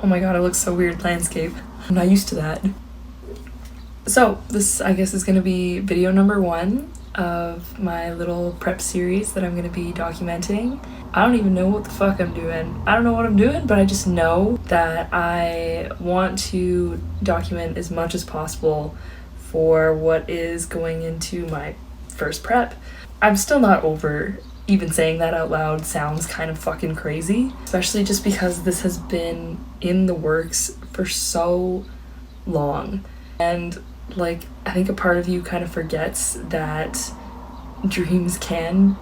Oh my god, it looks so weird, landscape. I'm not used to that. So this, I guess, is going to be video number 1 of my little prep series that I'm going to be documenting. I don't even know what the fuck I'm doing. I don't know what I'm doing, but I just know that I want to document as much as possible for what is going into my first prep. I'm still not over even saying that out loud. Sounds kind of fucking crazy, especially just because this has been in the works for so long. And like, I think a part of you kind of forgets that dreams can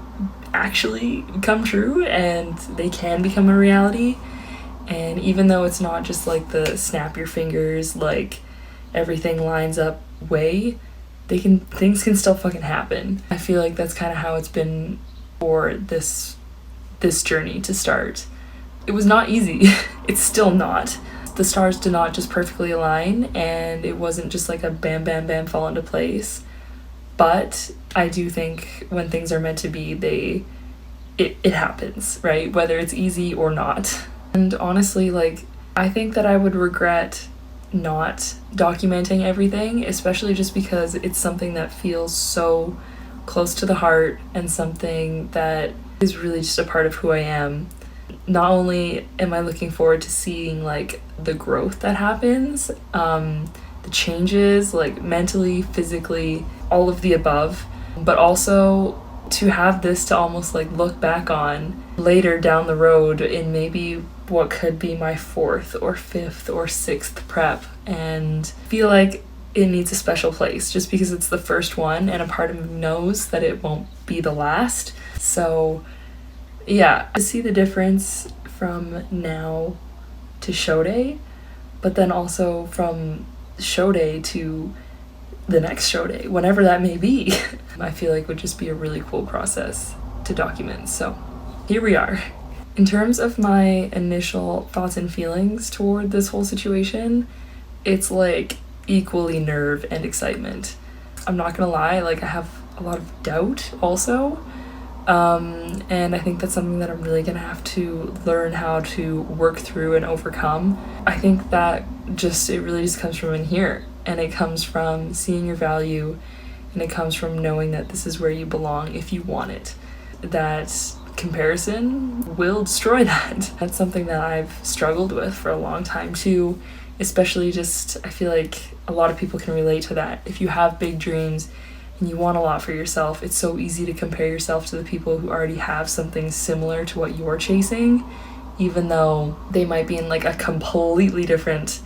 actually come true and they can become a reality. And even though it's not just like the snap your fingers, like everything lines up way, things can still fucking happen. I feel like that's kind of how it's been for this journey to start. It was not easy. It's still not. The stars did not just perfectly align, and it wasn't just like a bam bam bam fall into place. But I do think when things are meant to be, it happens, right? Whether it's easy or not. And honestly, like, I think that I would regret not documenting everything, especially just because it's something that feels so close to the heart and something that is really just a part of who I am. Not only am I looking forward to seeing like the growth that happens, the changes, like mentally, physically, all of the above, but also to have this to almost like look back on later down the road in maybe what could be my 4th or 5th or 6th prep, and feel like it needs a special place just because it's the first one, and a part of me knows that it won't be the last. So yeah, to see the difference from now to show day, but then also from show day to the next show day, whenever that may be, I feel like would just be a really cool process to document. So here we are. In terms of my initial thoughts and feelings toward this whole situation, it's like equally nerve and excitement. I'm not gonna lie, like I have a lot of doubt also. And I think that's something that I'm really gonna have to learn how to work through and overcome. I think that it really just comes from in here, and it comes from seeing your value, and it comes from knowing that this is where you belong if you want it. That comparison will destroy that. That's something that I've struggled with for a long time too, especially just, I feel like a lot of people can relate to that. If you have big dreams and you want a lot for yourself, it's so easy to compare yourself to the people who already have something similar to what you're chasing, even though they might be in like a completely different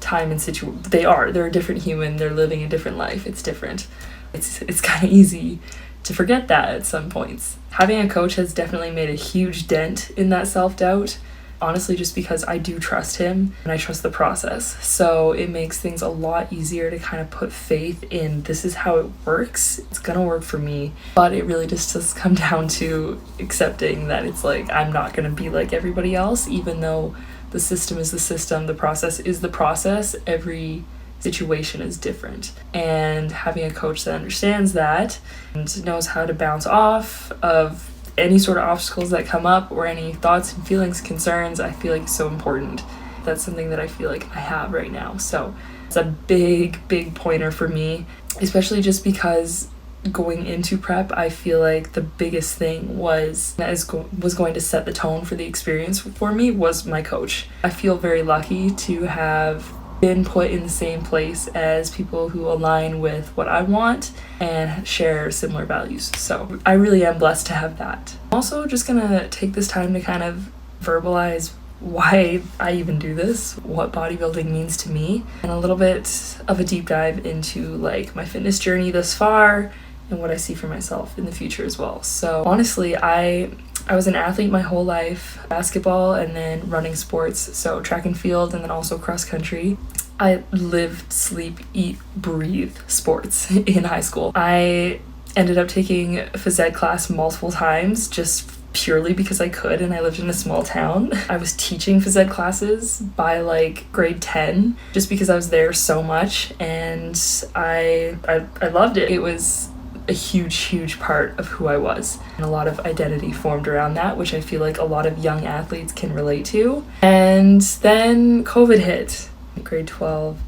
time and situation. They're a different human, they're living a different life, it's different. It's kind of easy to forget that at some points. Having a coach has definitely made a huge dent in that self-doubt, honestly, just because I do trust him and I trust the process. So it makes things a lot easier to kind of put faith in this is how it works. It's gonna work for me. But it really just does come down to accepting that it's like I'm not gonna be like everybody else, even though the system is the system, the process is the process. Every situation is different, and having a coach that understands that and knows how to bounce off of any sort of obstacles that come up or any thoughts and feelings, concerns, I feel like is so important. That's something that I feel like I have right now. So it's a big pointer for me, especially just because going into prep, I feel like the biggest thing was going to set the tone for the experience for me was my coach. I feel very lucky to have been put in the same place as people who align with what I want and share similar values. So I really am blessed to have that. I'm also just gonna take this time to kind of verbalize why I even do this, what bodybuilding means to me, and a little bit of a deep dive into like my fitness journey thus far and what I see for myself in the future as well. So honestly, I was an athlete my whole life, basketball and then running sports, so track and field and then also cross country. I lived, sleep, eat, breathe sports in high school. I ended up taking phys ed class multiple times just purely because I could, and I lived in a small town. I was teaching phys ed classes by like grade 10 just because I was there so much, and I loved it. It was a huge part of who I was, and a lot of identity formed around that, which I feel like a lot of young athletes can relate to. And then COVID hit. Grade 12,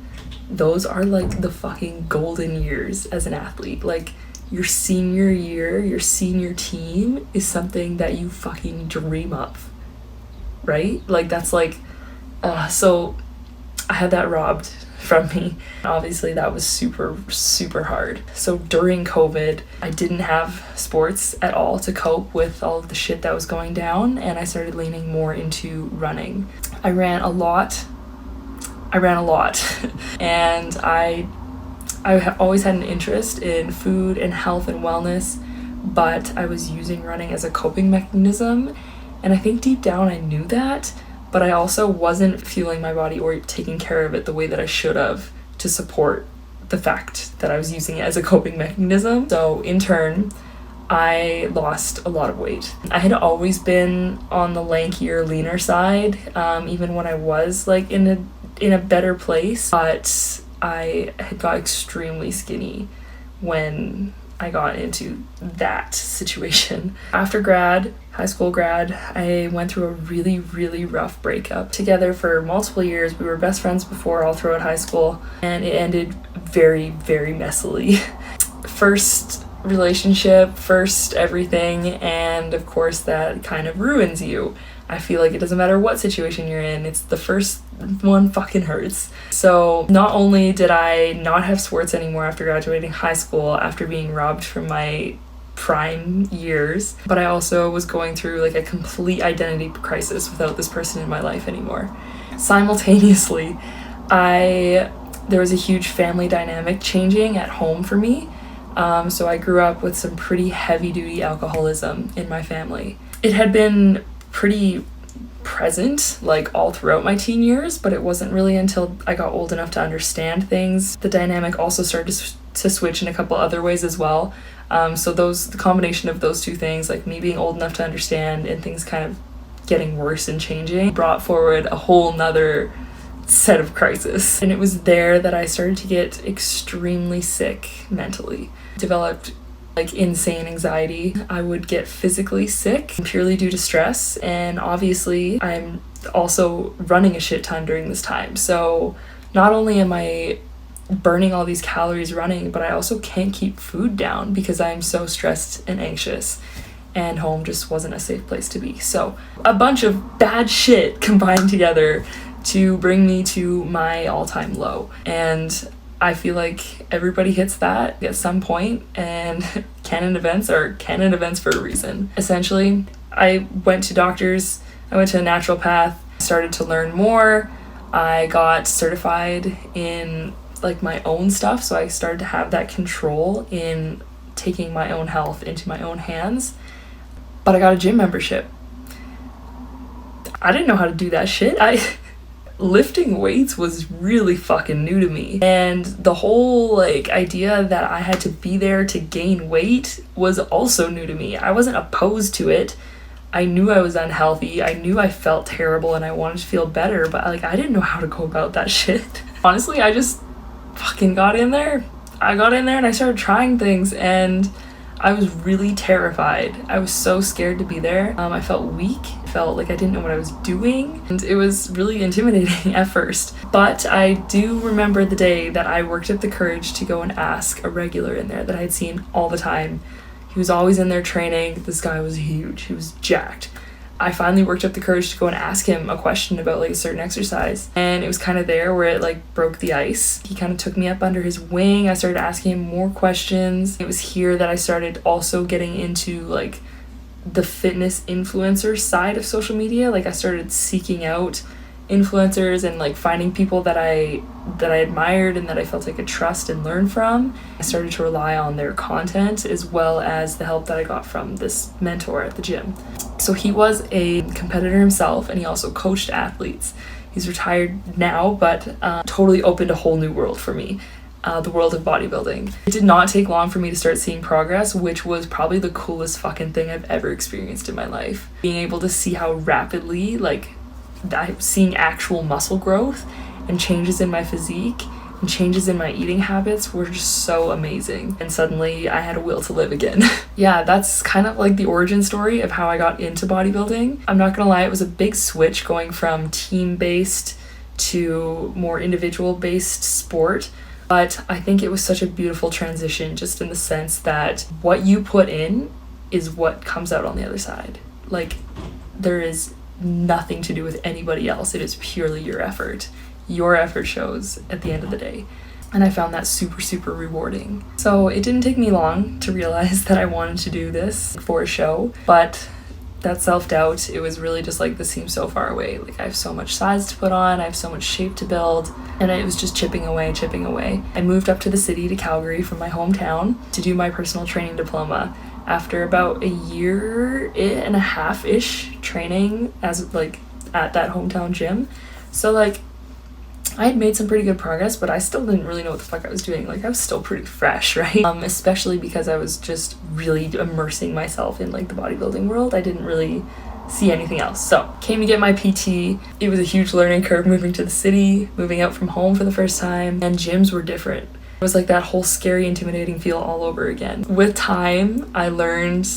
those are like the fucking golden years as an athlete. Like, your senior year, your senior team is something that you fucking dream of, right? Like, that's like, so I had that robbed from me. Obviously that was super hard. So during COVID, I didn't have sports at all to cope with all of the shit that was going down, and I started leaning more into running. I ran a lot and I have always had an interest in food and health and wellness, but I was using running as a coping mechanism, and I think deep down I knew that, but I also wasn't fueling my body or taking care of it the way that I should have to support the fact that I was using it as a coping mechanism. So in turn, I lost a lot of weight. I had always been on the lankier, leaner side, even when I was like in a better place, but I had got extremely skinny when I got into that situation. After high school grad, I went through a really rough breakup. Together for multiple years, we were best friends before all throughout high school, and it ended very messily. First relationship, first everything, and of course that kind of ruins you. I feel like it doesn't matter what situation you're in, it's the first one fucking hurts. So not only did I not have sports anymore after graduating high school, after being robbed from my prime years, but I also was going through like a complete identity crisis without this person in my life anymore. Simultaneously, there was a huge family dynamic changing at home for me. So I grew up with some pretty heavy-duty alcoholism in my family. It had been pretty present like all throughout my teen years, but it wasn't really until I got old enough to understand things. The dynamic also started to switch in a couple other ways as well. So the combination of those two things, like me being old enough to understand and things kind of getting worse and changing, brought forward a whole nother set of crisis. And it was there that I started to get extremely sick mentally. Developed like insane anxiety. I would get physically sick purely due to stress, and obviously I'm also running a shit ton during this time. So not only am I burning all these calories running, but I also can't keep food down because I'm so stressed and anxious, and home just wasn't a safe place to be. So a bunch of bad shit combined together to bring me to my all-time low. And I feel like everybody hits that at some point, and canon events are canon events for a reason. Essentially, I went to doctors, I went to a naturopath, started to learn more. I got certified in like my own stuff, so I started to have that control in taking my own health into my own hands. But I got a gym membership. I didn't know how to do that shit. Lifting weights was really fucking new to me, and the whole like idea that I had to be there to gain weight was also new to me. I wasn't opposed to it. I knew I was unhealthy, I knew I felt terrible, and I wanted to feel better, but like I didn't know how to go about that shit. Honestly, I just fucking got in there and I started trying things, and I was really terrified. I was so scared to be there. I felt weak. I felt like I didn't know what I was doing. And it was really intimidating at first. But I do remember the day that I worked up the courage to go and ask a regular in there that I had seen all the time. He was always in there training. This guy was huge. He was jacked. I finally worked up the courage to go and ask him a question about like a certain exercise, and it was kind of there where it like broke the ice. He kind of took me up under his wing. I started asking him more questions. It was here that I started also getting into like the fitness influencer side of social media. Like I started seeking out influencers and like finding people that I admired and that I felt I could trust and learn from. I started to rely on their content as well as the help that I got from this mentor at the gym. So he was a competitor himself, and he also coached athletes. He's retired now, but totally opened a whole new world for me, the world of bodybuilding. It did not take long for me to start seeing progress, which was probably the coolest fucking thing I've ever experienced in my life. Being able to see how rapidly, like, seeing actual muscle growth and changes in my physique and changes in my eating habits were just so amazing. And suddenly I had a will to live again. Yeah, that's kind of like the origin story of how I got into bodybuilding. I'm not gonna lie, it was a big switch going from team-based to more individual-based sport. But I think it was such a beautiful transition, just in the sense that what you put in is what comes out on the other side. Like, there is nothing to do with anybody else. It is purely your effort. Your effort shows at the end of the day. And I found that super, super rewarding. So it didn't take me long to realize that I wanted to do this for a show, but that self-doubt, it was really just like, this seems so far away. Like, I have so much size to put on, I have so much shape to build, and it was just chipping away. I moved up to the city, to Calgary from my hometown, to do my personal training diploma. After about a year and a half-ish training as like at that hometown gym. So like, I had made some pretty good progress, but I still didn't really know what the fuck I was doing. Like, I was still pretty fresh, right? Especially because I was just really immersing myself in like the bodybuilding world. I didn't really see anything else. So came to get my PT. It was a huge learning curve moving to the city, moving out from home for the first time, and gyms were different. It was like that whole scary, intimidating feel all over again. With time, I learned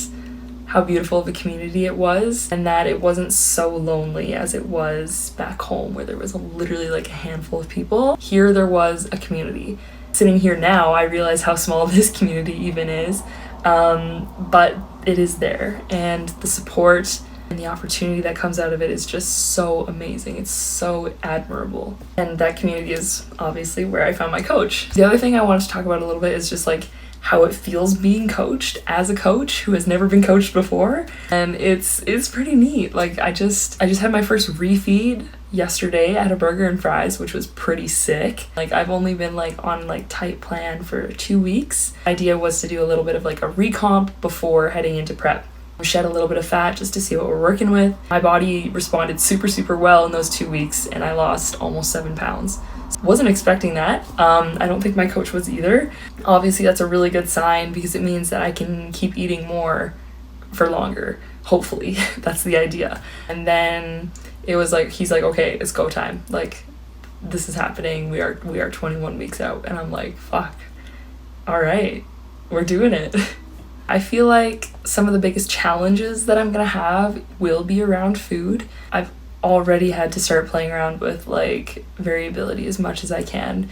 how beautiful of a community it was, and that it wasn't so lonely as it was back home, where there was literally like a handful of people. Here there was a community. Sitting here now, I realize how small this community even is, but it is there, and the support and the opportunity that comes out of it is just so amazing. It's so admirable. And that community is obviously where I found my coach. The other thing I wanted to talk about a little bit is just like how it feels being coached as a coach who has never been coached before. And it's pretty neat. Like, I just had my first refeed yesterday at a burger and fries, which was pretty sick. Like, I've only been like on like tight plan for 2 weeks. Idea was to do a little bit of like a recomp before heading into prep. Shed a little bit of fat just to see what we're working with. My body responded super, super well in those 2 weeks, and I lost almost 7 pounds. Wasn't expecting that. I don't think my coach was either. Obviously, that's a really good sign because it means that I can keep eating more for longer. Hopefully, that's the idea. And then it was like, he's like, okay, it's go time. Like, this is happening. We are 21 weeks out. And I'm like, fuck. All right, we're doing it. I feel like some of the biggest challenges that I'm gonna have will be around food. I've already had to start playing around with like variability as much as I can.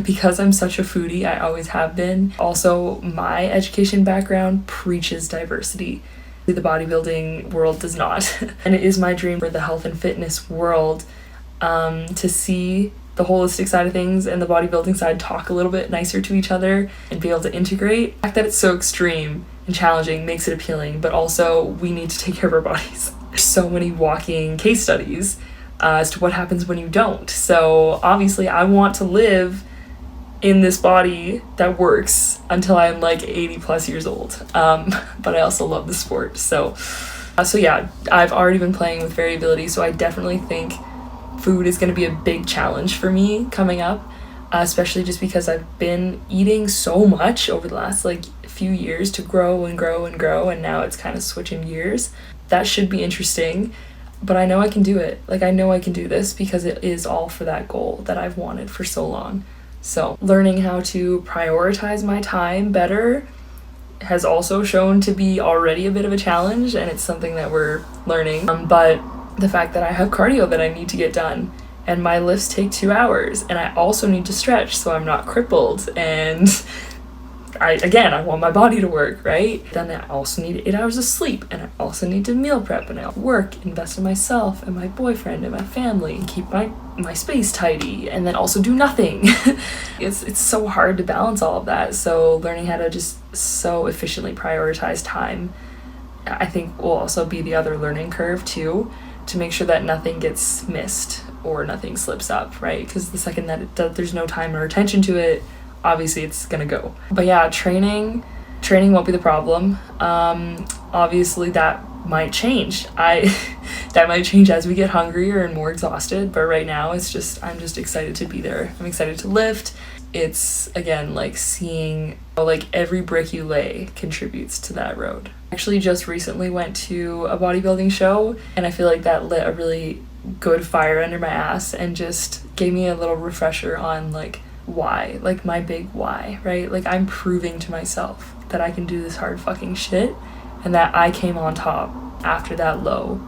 Because I'm such a foodie, I always have been. Also, my education background preaches diversity. The bodybuilding world does not. And it is my dream for the health and fitness world to see the holistic side of things and the bodybuilding side talk a little bit nicer to each other and be able to integrate. The fact that it's so extreme and challenging makes it appealing, but also we need to take care of our bodies. There's so many walking case studies as to what happens when you don't. So obviously I want to live in this body that works until I'm like 80 plus years old. But I also love the sport. So yeah, I've already been playing with variability, so I definitely think food is going to be a big challenge for me coming up, especially just because I've been eating so much over the last like few years to grow, and now it's kind of switching gears. That should be interesting, but I know I can do it. Like, I know I can do this because it is all for that goal that I've wanted for so long. So learning how to prioritize my time better has also shown to be already a bit of a challenge, and it's something that we're learning. But the fact that I have cardio that I need to get done, and my lifts take 2 hours, and I also need to stretch so I'm not crippled, and I want my body to work, right? Then I also need 8 hours of sleep, and I also need to meal prep, and I work, invest in myself and my boyfriend and my family, and keep my space tidy, and then also do nothing. It's so hard to balance all of that. So learning how to just so efficiently prioritize time, I think, will also be the other learning curve too, to make sure that nothing gets missed or nothing slips up, right? Because the second that there's no time or attention to it, obviously it's gonna go. But yeah, training won't be the problem. Obviously that might change. That might change as we get hungrier and more exhausted, but right now I'm just excited to be there. I'm excited to lift. It's, again, like seeing like every brick you lay contributes to that road. Actually just recently went to a bodybuilding show, and I feel like that lit a really good fire under my ass and just gave me a little refresher on like why, like my big why, right? Like I'm proving to myself that I can do this hard fucking shit and that I came on top after that low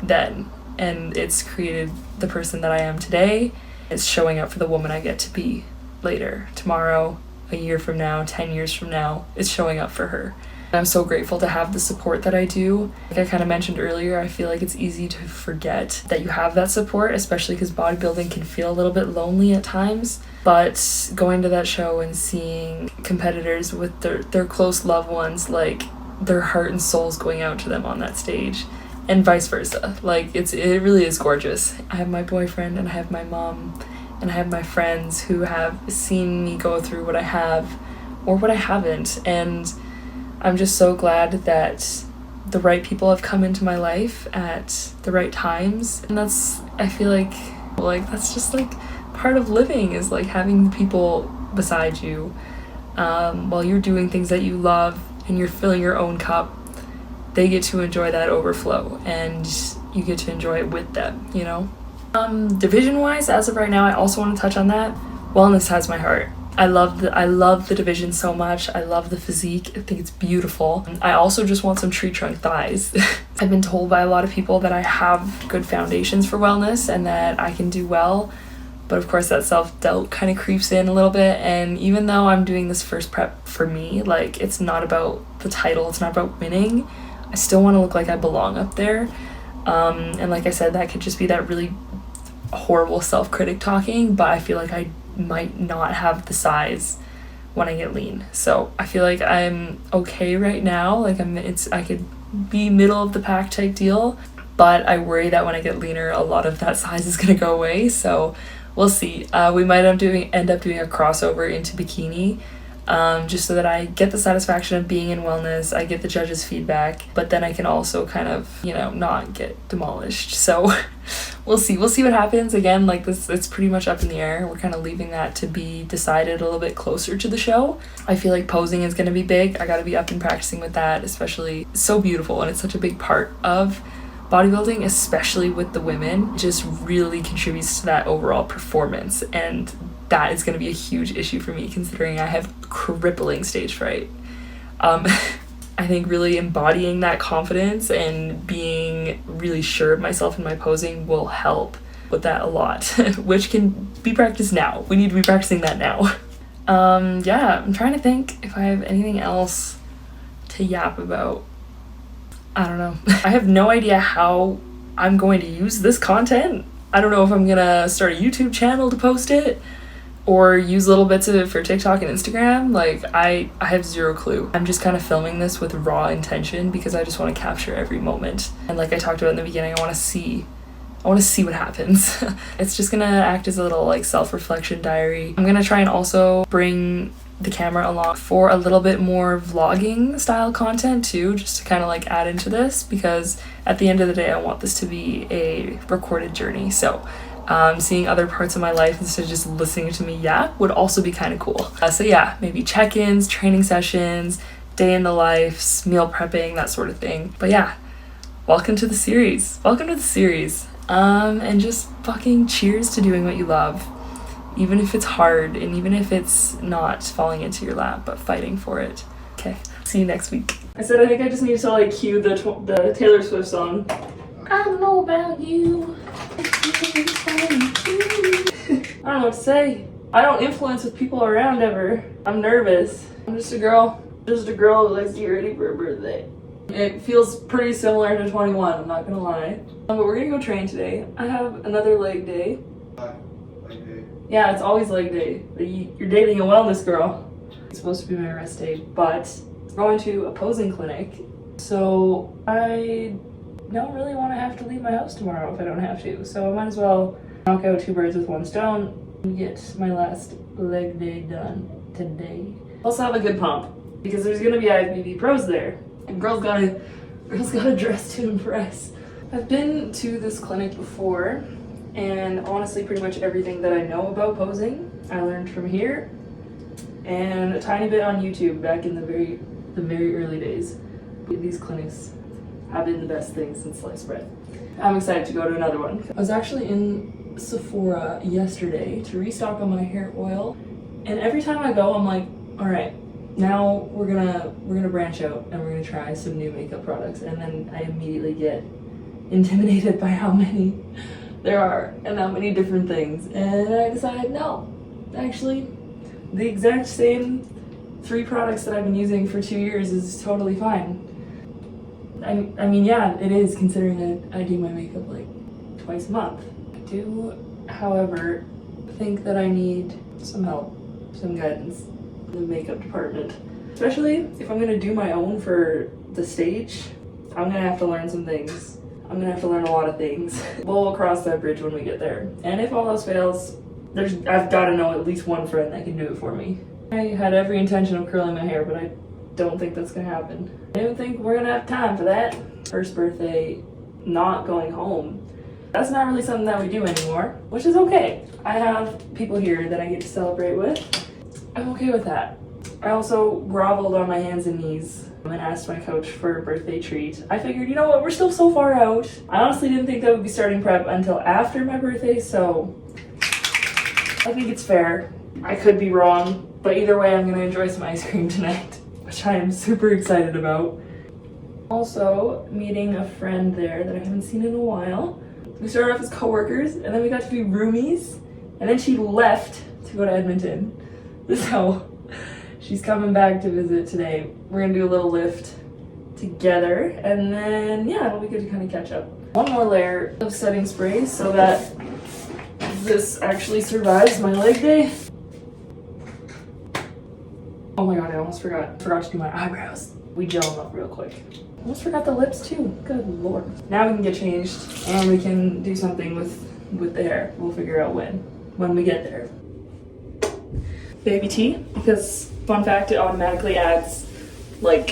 then, and it's created the person that I am today. It's showing up for the woman I get to be later, tomorrow, a year from now, 10 years from now. It's showing up for her. I'm so grateful to have the support that I do. Like I kind of mentioned earlier, I feel like it's easy to forget that you have that support, especially because bodybuilding can feel a little bit lonely at times. But going to that show and seeing competitors with their close loved ones, like their heart and souls going out to them on that stage, and vice versa. Like it really is gorgeous. I have my boyfriend and I have my mom and I have my friends who have seen me go through what I have or what I haven't, and I'm just so glad that the right people have come into my life at the right times. And I feel like that's just like part of living, is like having the people beside you while you're doing things that you love and you're filling your own cup. They get to enjoy that overflow and you get to enjoy it with them, you know? Division wise, as of right now, I also want to touch on that. Wellness has my heart. I love the division so much. I love the physique. I think it's beautiful. I also just want some tree trunk thighs. I've been told by a lot of people that I have good foundations for wellness and that I can do well. But of course that self-doubt kind of creeps in a little bit. And even though I'm doing this first prep for me, like it's not about the title, it's not about winning. I still want to look like I belong up there. And like I said, that could just be that really horrible self-critic talking, but I feel like I might not have the size when I get lean. So I feel like I'm okay right now. Like I could be middle of the pack type deal, but I worry that when I get leaner, a lot of that size is gonna go away. So we'll see. We might end up doing a crossover into bikini, just so that I get the satisfaction of being in wellness, I get the judges' feedback, but then I can also kind of, not get demolished. So we'll see what happens. Again, like this, it's pretty much up in the air. We're kind of leaving that to be decided a little bit closer to the show. I feel like posing is going to be big. I got to be up and practicing with that, especially. It's so beautiful and it's such a big part of bodybuilding, especially with the women. It just really contributes to that overall performance, and that is going to be a huge issue for me considering I have crippling stage fright. I think really embodying that confidence and being really sure of myself in my posing will help with that a lot, which can be practiced now. We need to be practicing that now. Yeah, I'm trying to think if I have anything else to yap about. I don't know. I have no idea how I'm going to use this content. I don't know if I'm gonna start a YouTube channel to post it or use little bits of it for TikTok and Instagram. Like I have zero clue. I'm just kind of filming this with raw intention because I just want to capture every moment. And like I talked about in the beginning, I want to see what happens. It's just gonna act as a little like self-reflection diary. I'm gonna try and also bring the camera along for a little bit more vlogging style content too, just to kind of like add into this, because at the end of the day I want this to be a recorded journey. So seeing other parts of my life instead of just listening to me yap would also be kind of cool. So yeah, maybe check-ins, training sessions, day in the life, meal prepping, that sort of thing. But yeah, welcome to the series. And just fucking cheers to doing what you love, even if it's hard and even if it's not falling into your lap, but fighting for it. Okay, see you next week. I said I think I just need to like cue the Taylor Swift song. I don't know about you. I don't know what to say. I don't influence with people around ever. I'm nervous. I'm just a girl who likes to get ready for her birthday. It feels pretty similar to 21, I'm not gonna lie. But we're gonna go train today. I have another leg day. Leg day? Yeah, it's always leg day. You're dating a wellness girl. It's supposed to be my rest day, but I'm going to a posing clinic. So I don't really want to have to leave my house tomorrow if I don't have to. So I might as well knock out two birds with one stone and get my last leg day done today. Also have a good pump because there's gonna be IFBB pros there. And girls gotta dress to impress. I've been to this clinic before, and honestly pretty much everything that I know about posing I learned from here and a tiny bit on YouTube back in the very early days. These clinics have been the best thing since sliced bread. I'm excited to go to another one. I was actually in Sephora yesterday to restock on my hair oil And every time I go, I'm like, all right, now we're gonna branch out and we're gonna try some new makeup products. And then I immediately get intimidated by how many there are and how many different things. And I decide, no, actually, the exact same 3 products that I've been using for 2 years is totally fine. I mean, yeah, it is, considering that I do my makeup like twice a month. I do, however, think that I need some help, some guidance in the makeup department. Especially if I'm gonna do my own for the stage, I'm gonna have to learn some things. I'm gonna have to learn a lot of things. We'll cross that bridge when we get there. And if all else fails, I've gotta know at least one friend that can do it for me. I had every intention of curling my hair, but I don't think that's gonna happen. I don't think we're gonna have time for that. First birthday, not going home. That's not really something that we do anymore, which is okay. I have people here that I get to celebrate with. I'm okay with that. I also groveled on my hands and knees and asked my coach for a birthday treat. I figured, you know what, we're still so far out. I honestly didn't think that would be starting prep until after my birthday, so I think it's fair. I could be wrong, but either way, I'm gonna enjoy some ice cream tonight, which I am super excited about. Also, meeting a friend there that I haven't seen in a while. We started off as co-workers, and then we got to be roomies, and then she left to go to Edmonton. So she's coming back to visit today. We're gonna do a little lift together, and then yeah, it'll be good to kind of catch up. One more layer of setting spray so that this actually survives my leg day. Oh my god, I almost forgot to do my eyebrows. We gel them up real quick. Almost forgot the lips too. Good lord. Now we can get changed and we can do something with the hair. We'll figure out when we get there. Baby tea, because fun fact, it automatically adds like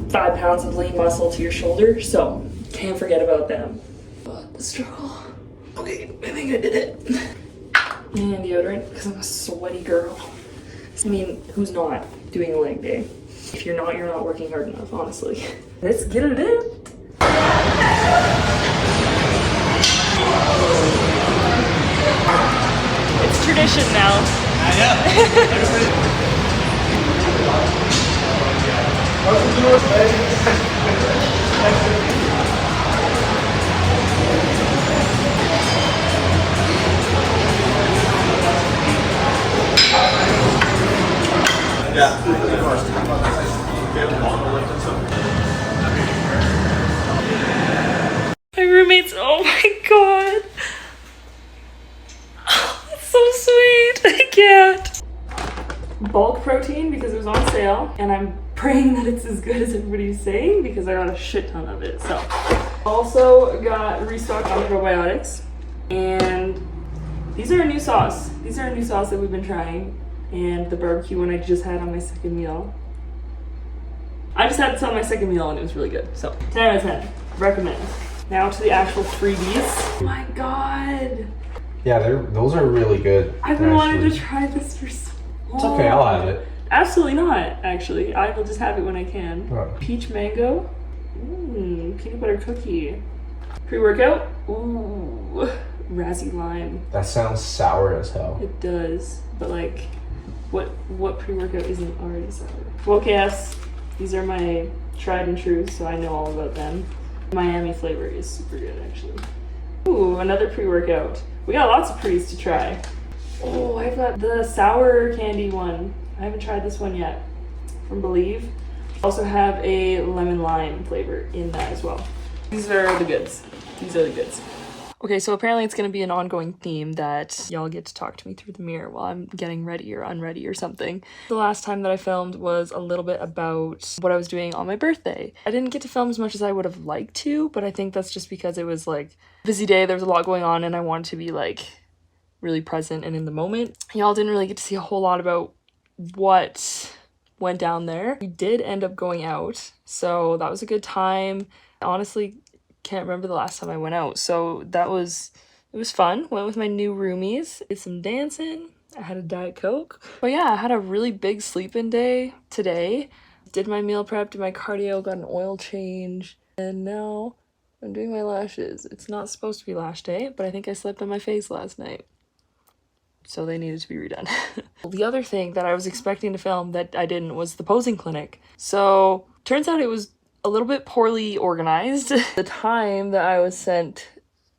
5 pounds of lean muscle to your shoulder, so can't forget about them. But the struggle. Okay, I think I did it. And deodorant, because I'm a sweaty girl. I mean, who's not doing a leg day? If you're not working hard enough, honestly. Let's get it in. It's tradition now. I know. My roommates, oh my god. Oh, it's so sweet. I can't. Bulk protein because it was on sale, and I'm praying that it's as good as everybody's saying because I got a shit ton of it. So, also got restocked on probiotics, and these are a new sauce. These are a new sauce that we've been trying, and the barbecue one I just had on my second meal. I just had this on my second meal and it was really good. So 10 out of 10, recommend. Now to the actual freebies. Oh my god. Yeah, those are really good. I've been wanting to try this for so long. It's okay, I'll have it. Absolutely not, actually. I will just have it when I can. Oh. Peach mango. Peanut butter cookie. Pre-workout. Ooh, Razzie lime. That sounds sour as hell. It does, but like, what pre-workout isn't already sour? Woke ass. These are my tried and true, so I know all about them. Miami flavor is super good, actually. Ooh, another pre-workout. We got lots of pre's to try. Oh, I've got the sour candy one. I haven't tried this one yet, from Believe. Also have a lemon lime flavor in that as well. These are the goods. These are the goods. Okay, so apparently it's going to be an ongoing theme that y'all get to talk to me through the mirror while I'm getting ready or unready or something. The last time that I filmed was a little bit about what I was doing on my birthday. I didn't get to film as much as I would have liked to, but I think that's just because it was like a busy day, there was a lot going on, and I wanted to be like really present and in the moment. Y'all didn't really get to see a whole lot about what went down there. We did end up going out, so that was a good time. Honestly, can't remember the last time I went out, so it was fun. Went with my new roomies, did some dancing, I had a Diet Coke. But yeah, I had a really big sleep-in day today. Did my meal prep, did my cardio, got an oil change, and now I'm doing my lashes. It's not supposed to be lash day, but I think I slept on my face last night. so they needed to be redone. The other thing that I was expecting to film that I didn't was the posing clinic. So turns out it was a little bit poorly organized. The time that I was sent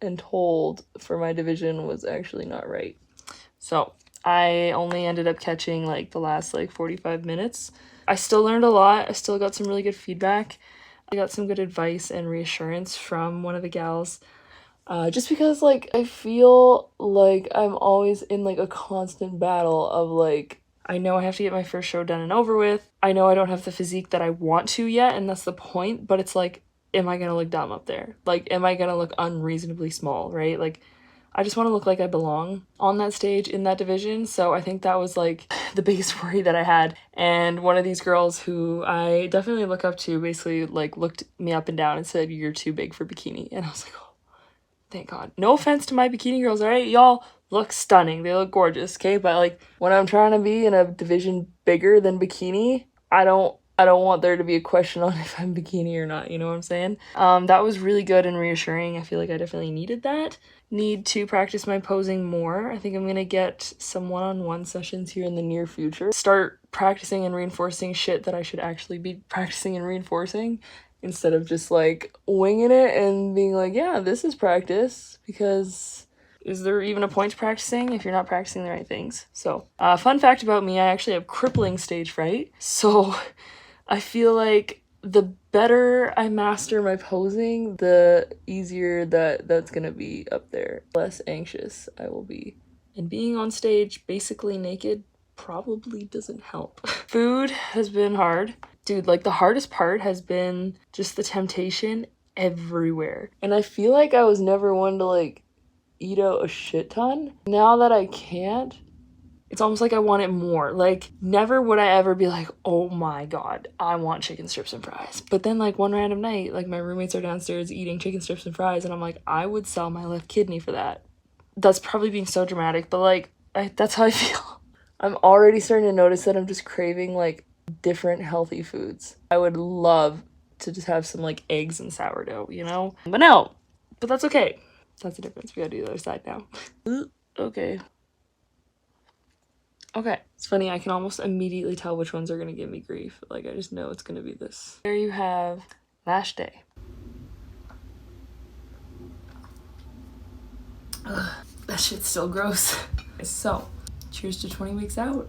and told for my division was actually not right. So I only ended up catching like the last like 45 minutes. I still learned a lot. I still got some really good feedback. I got some good advice and reassurance from one of the gals. Just because like I feel like I'm always in like a constant battle of like, I know I have to get my first show done and over with. I know I don't have the physique that I want to yet, and that's the point, but it's like, am I gonna look dumb up there? Like, am I gonna look unreasonably small, right? Like, I just want to look like I belong on that stage in that division. So I think that was like the biggest worry that I had. And one of these girls who I definitely look up to basically like looked me up and down and said, "You're too big for bikini." And I was like, oh, thank God. No offense to my bikini girls, all right? Y'all look stunning. They look gorgeous, okay? But like when I'm trying to be in a division bigger than bikini, I don't want there to be a question on if I'm bikini or not, you know what I'm saying? That was really good and reassuring. I feel like I definitely needed that. Need to practice my posing more. I think I'm gonna get some one-on-one sessions here in the near future. Start practicing and reinforcing shit that I should actually be practicing and reinforcing instead of just like winging it and being like, yeah, this is practice, because is there even a point to practicing if you're not practicing the right things? So, fun fact about me, I actually have crippling stage fright. So I feel like the better I master my posing, the easier that's gonna be up there. Less anxious I will be. And being on stage basically naked probably doesn't help. Food has been hard. Dude, like the hardest part has been just the temptation everywhere. And I feel like I was never one to like eat out a shit ton. Now that I can't, it's almost like I want it more. Like, never would I ever be like, oh my God, I want chicken strips and fries. But then, like, one random night, like, my roommates are downstairs eating chicken strips and fries, and I'm like, I would sell my left kidney for that. That's probably being so dramatic, but, like, that's how I feel. I'm already starting to notice that I'm just craving, like, different healthy foods. I would love to just have some, like, eggs and sourdough, you know? But no, but that's okay. That's the difference. We gotta do the other side now. Okay. Okay, it's funny, I can almost immediately tell which ones are gonna give me grief. Like, I just know it's gonna be this. There you have Lash Day. Ugh, that shit's still gross. So, cheers to 20 weeks out.